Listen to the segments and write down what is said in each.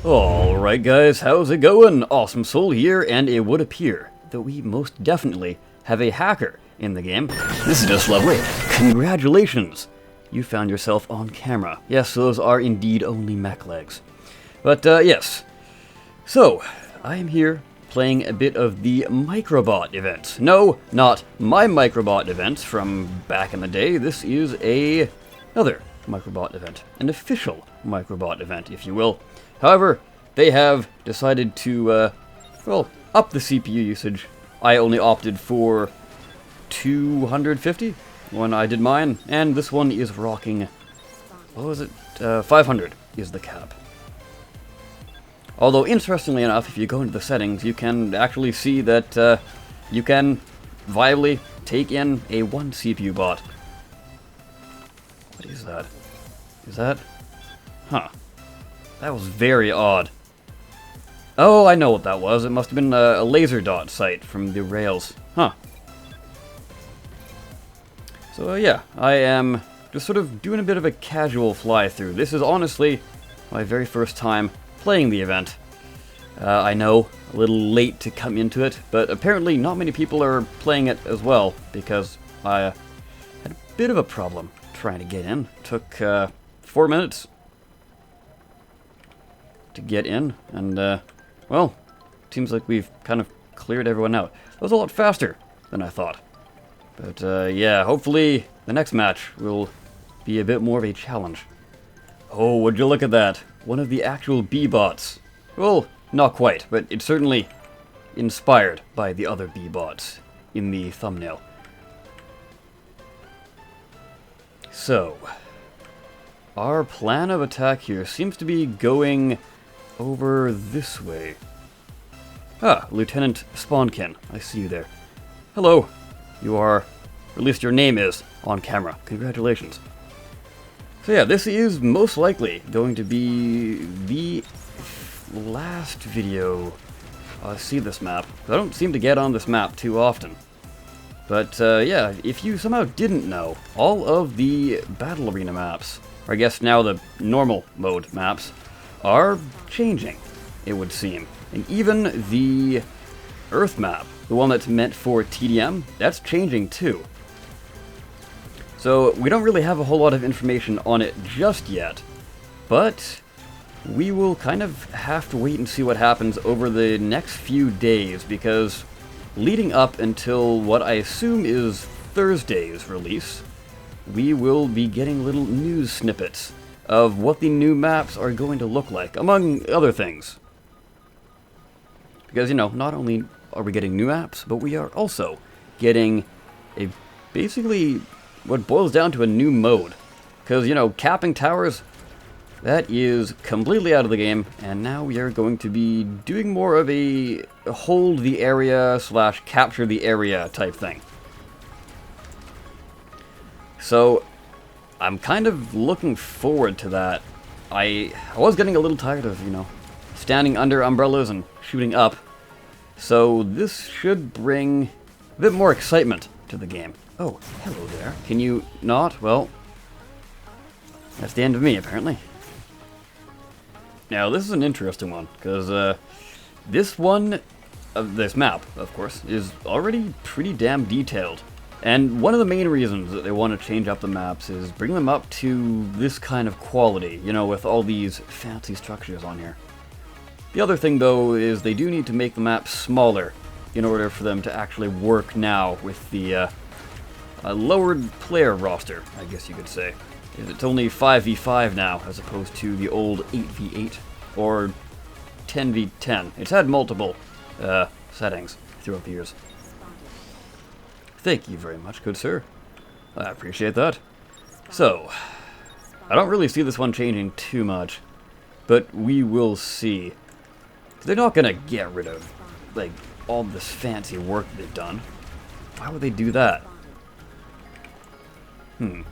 Alright guys, how's it going? Awesome Soul here, and it would appear that we most definitely have a hacker in the game. This is just lovely. Congratulations! You found yourself on camera. Yes, those are indeed only mech legs. But, yes. So, I am here playing a bit of the Microbot event. No, not my Microbot event from back in the day. This is another Microbot event. An official Microbot event, if you will. However, they have decided to, well, up the CPU usage. I only opted for 250 when I did mine, and this one is rocking, what was it? 500 is the cap. Although, interestingly enough, if you go into the settings, you can actually see that you can viably take in a 1 CPU bot. What is that? Is that? Huh. That was very odd. Oh, I know what that was. It must have been a laser dot sight from the rails. Huh. So, yeah, I am just sort of doing a bit of a casual fly-through. This is honestly my very first time playing the event. I know, a little late to come into it, but apparently not many people are playing it as well, because I had a bit of a problem trying to get in. Took 4 minutes to get in, and well, seems like we've kind of cleared everyone out. That was a lot faster than I thought. But yeah, hopefully the next match will be a bit more of a challenge. Oh, would you look at that? One of the actual B-bots. Well, not quite, but it's certainly inspired by the other B-bots in the thumbnail. So, our plan of attack here seems to be going over this way. Ah, Lieutenant Spawnkin, I see you there. Hello. You are, or at least your name is, on camera. Congratulations. So yeah, this is most likely going to be the last video I see this map. I don't seem to get on this map too often. But yeah, if you somehow didn't know, all of the Battle Arena maps, or I guess now the normal mode maps, are changing, it would seem. And even the Earth map, the one that's meant for TDM, that's changing too. So we don't really have a whole lot of information on it just yet, but we will kind of have to wait and see what happens over the next few days, because leading up until what I assume is Thursday's release, we will be getting little news snippets of what the new maps are going to look like, among other things. Because, you know, not only are we getting new maps, but we are also getting a basically what boils down to a new mode. Because, you know, capping towers, that is completely out of the game, and now we are going to be doing more of a hold the area / capture the area type thing. So, I'm kind of looking forward to that. I was getting a little tired of, you know, standing under umbrellas and shooting up. So this should bring a bit more excitement to the game. Oh, hello there. Can you not? Well, that's the end of me, apparently. Now, this is an interesting one, because this map, of course, is already pretty damn detailed. And one of the main reasons that they want to change up the maps is bring them up to this kind of quality, you know, with all these fancy structures on here. The other thing, though, is they do need to make the maps smaller in order for them to actually work now with the lowered player roster, I guess you could say. It's only 5v5 now, as opposed to the old 8v8 or 10v10. It's had multiple settings throughout the years. Thank you very much, good sir. I appreciate that. So, I don't really see this one changing too much, but we will see. They're not gonna get rid of, like, all this fancy work they've done. Why would they do that? Yeah,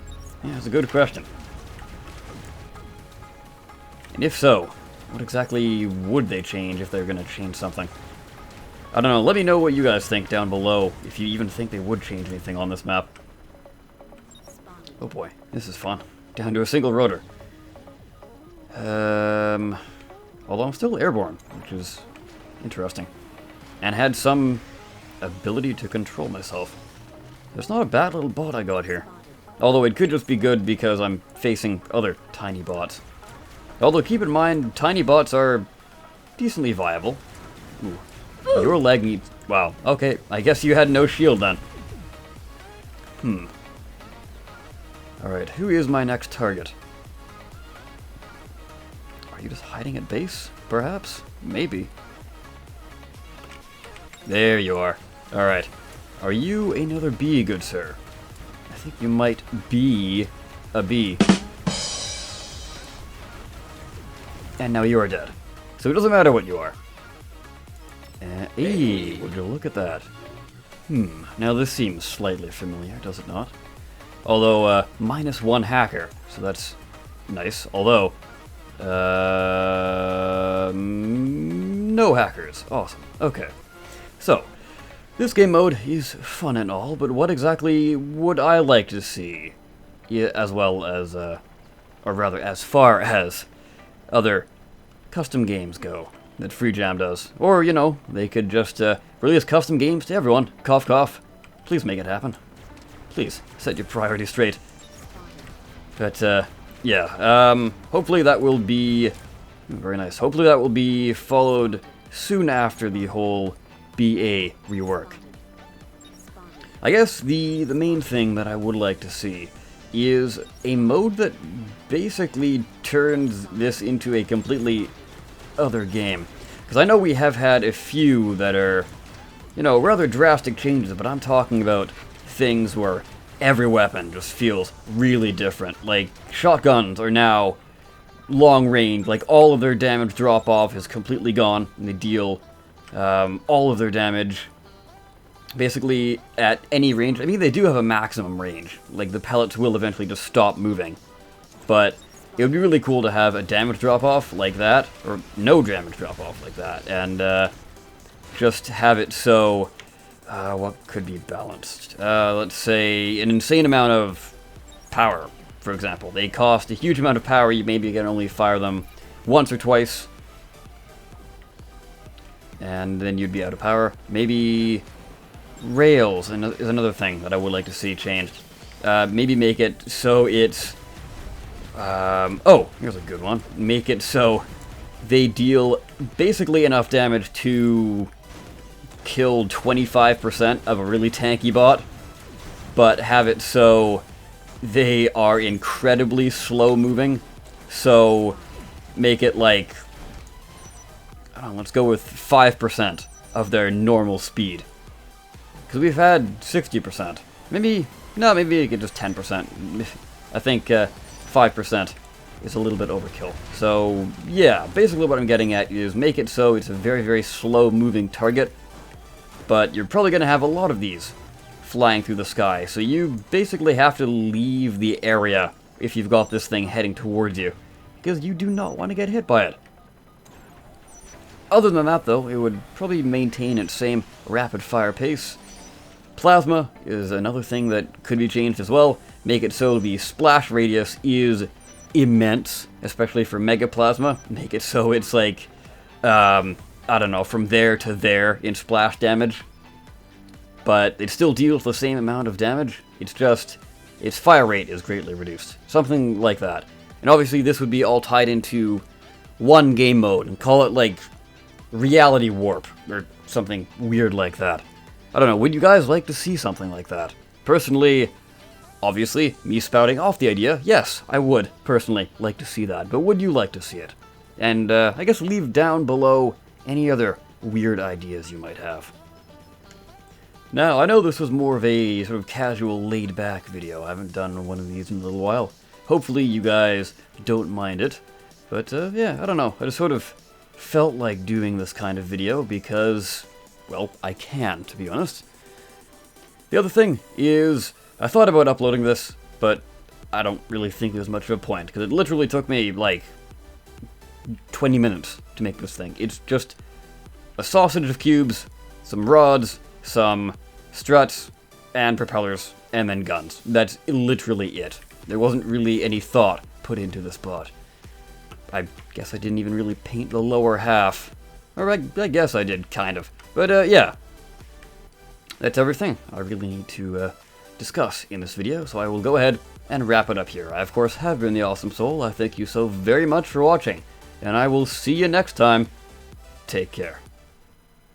that's a good question. And if so, what exactly would they change if they're gonna change something? I don't know, let me know what you guys think down below, if you even think they would change anything on this map. Oh boy, this is fun. Down to a single rotor. Although I'm still airborne, which is interesting. And had some ability to control myself. It's not a bad little bot I got here. Although it could just be good because I'm facing other tiny bots. Although keep in mind, tiny bots are decently viable. Ooh. Your leg needs... Wow, okay, I guess you had no shield then. Alright, who is my next target? Are you just hiding at base, perhaps? Maybe. There you are. Alright. Are you another bee, good sir? I think you might be a bee. And now you are dead. So it doesn't matter what you are. Hey, would you look at that? Now this seems slightly familiar, does it not? Although, -1 hacker, so that's nice. Although, no hackers. Awesome. Okay. So, this game mode is fun and all, but what exactly would I like to see? Yeah, as well as, or rather, as far as other custom games go that Free Jam does. Or, you know, they could just release custom games to everyone. Cough, cough. Please make it happen. Please, set your priorities straight. But, yeah, hopefully that will be... Very nice. Hopefully that will be followed soon after the whole BA rework. I guess the main thing that I would like to see is a mode that basically turns this into a completely other game. Because I know we have had a few that are, you know, rather drastic changes, but I'm talking about things where every weapon just feels really different. Like, shotguns are now long range, like all of their damage drop off is completely gone, and they deal all of their damage basically at any range. I mean, they do have a maximum range, like the pellets will eventually just stop moving, but it would be really cool to have a damage drop off like that, or no damage drop off like that, and just have it so, what could be balanced? Let's say an insane amount of power, for example. They cost a huge amount of power, you maybe can only fire them once or twice, and then you'd be out of power. Maybe rails is another thing that I would like to see changed. Maybe make it so it's... oh, here's a good one. Make it so they deal basically enough damage to kill 25% of a really tanky bot, but have it so they are incredibly slow moving. So make it like, I don't know, let's go with 5% of their normal speed. Because we've had 60%. Maybe you could just 10%. I think 5% is a little bit overkill. So yeah, basically what I'm getting at is make it so it's a very, very slow moving target, but you're probably going to have a lot of these flying through the sky. So you basically have to leave the area if you've got this thing heading towards you, because you do not want to get hit by it. Other than that, though, it would probably maintain its same rapid-fire pace. Plasma is another thing that could be changed as well. Make it so the splash radius is immense, especially for Mega Plasma. Make it so it's like, I don't know, from there to there in splash damage. But it still deals the same amount of damage. It's just, its fire rate is greatly reduced. Something like that. And obviously this would be all tied into one game mode, and call it like Reality Warp, or something weird like that. I don't know, would you guys like to see something like that? Personally, obviously, me spouting off the idea, yes, I would personally like to see that, but would you like to see it? And I guess leave down below any other weird ideas you might have. Now, I know this was more of a sort of casual, laid-back video. I haven't done one of these in a little while. Hopefully you guys don't mind it. But, yeah, I don't know. I just sort of felt like doing this kind of video because, well, I can, to be honest. The other thing is, I thought about uploading this, but I don't really think there's much of a point, because it literally took me, like, 20 minutes to make this thing. It's just a sausage of cubes, some rods, some struts, and propellers, and then guns. That's literally it. There wasn't really any thought put into this bot. I guess I didn't even really paint the lower half. Or I guess I did, kind of. But yeah, that's everything I really need to discuss in this video, so I will go ahead and wrap it up here. I, of course, have been the Awesome Soul. I thank you so very much for watching, and I will see you next time. Take care.